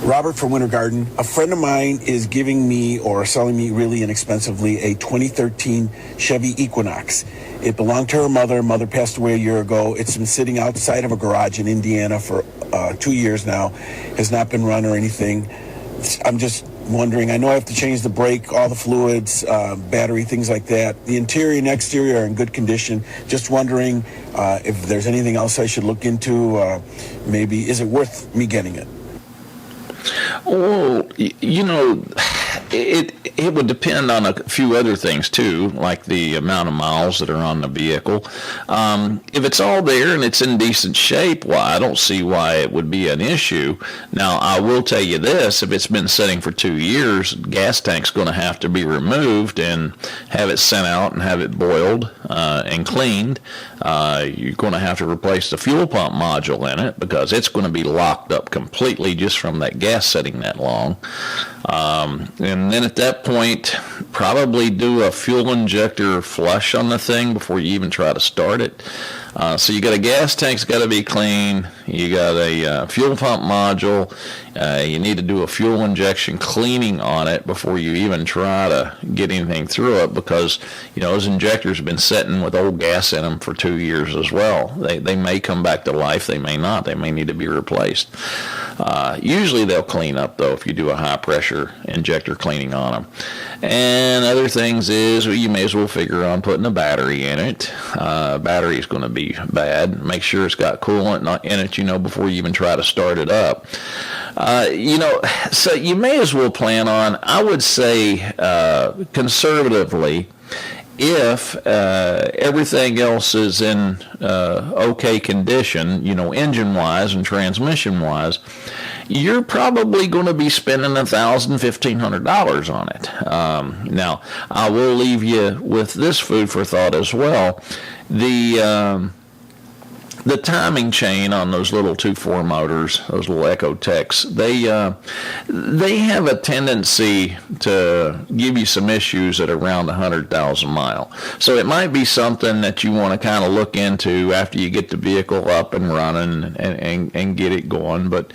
Robert from Winter Garden. A friend of mine is giving me or selling me really inexpensively a 2013 Chevy Equinox. It belonged to her mother. Mother passed away a year ago. It's been sitting outside of a garage in Indiana for 2 years now. Has not been run or anything. I'm just wondering, I know I have to change the brake, all the fluids, battery, things like that. The interior and exterior are in good condition. Just wondering if there's anything else I should look into. Maybe, is it worth me getting it? Well, it would depend on a few other things too, like the amount of miles that are on the vehicle. If it's all there and it's in decent shape, well, I don't see why it would be an issue. Now, I will tell you this, if it's been sitting for 2 years, gas tank's going to have to be removed and have it sent out and have it boiled and cleaned. You're going to have to replace the fuel pump module in it because it's going to be locked up completely just from that gas sitting that long. And then at that point, probably do a fuel injector flush on the thing before you even try to start it. So you got a gas tank's got to be clean. You got a fuel pump module. You need to do a fuel injection cleaning on it before you even try to get anything through it because, those injectors have been sitting with old gas in them for 2 years as well. They may come back to life. They may not. They may need to be replaced. Usually they'll clean up, though, if you do a high-pressure injector cleaning on them. And other things is you may as well figure on putting a battery in it. Battery is going to be bad. Make sure it's got coolant in it, before you even try to start it up. So you may as well plan on, I would say, conservatively, if everything else is in okay condition, engine-wise and transmission-wise, you're probably going to be spending $1,000, $1,500 on it. Now, I will leave you with this food for thought as well. The timing chain on those little 2.4 motors, those little Ecotechs, they have a tendency to give you some issues at around 100,000 miles. So it might be something that you want to kind of look into after you get the vehicle up and running and get it going. But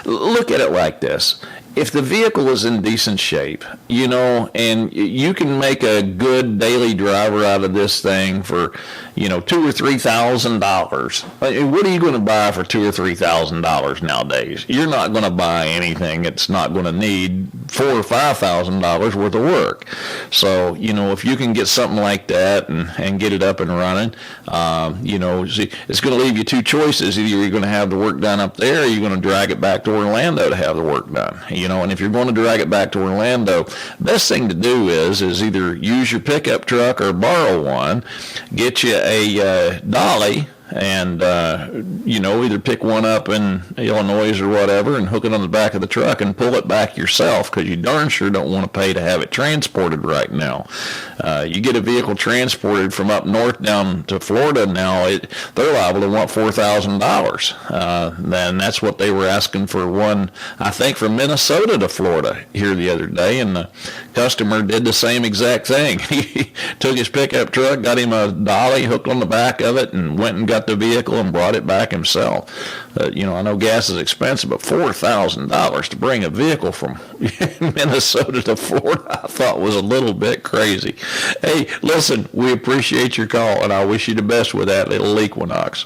look at it like this. If the vehicle is in decent shape, and you can make a good daily driver out of this thing for, $2,000 or $3,000. What are you going to buy for $2,000 or $3,000 nowadays? You're not going to buy anything that's not going to need $4,000 or $5,000 worth of work. So, if you can get something like that and get it up and running, it's going to leave you two choices. Either you're going to have the work done up there, or you're going to drag it back to Orlando to have the work done. And if you're going to drag it back to Orlando, best thing to do is either use your pickup truck or borrow one, get you a dolly, and either pick one up in Illinois or whatever and hook it on the back of the truck and pull it back yourself because you darn sure don't want to pay to have it transported right now. You get a vehicle transported from up north down to Florida now, they're liable to want $4,000. Then that's what they were asking for one, I think, from Minnesota to Florida here the other day, and the customer did the same exact thing. He took his pickup truck, got him a dolly, hooked on the back of it, and went and got the vehicle and brought it back himself. I know gas is expensive, but $4,000 to bring a vehicle from Minnesota to Florida, I thought was a little bit crazy. Hey, listen, we appreciate your call, and I wish you the best with that little Equinox.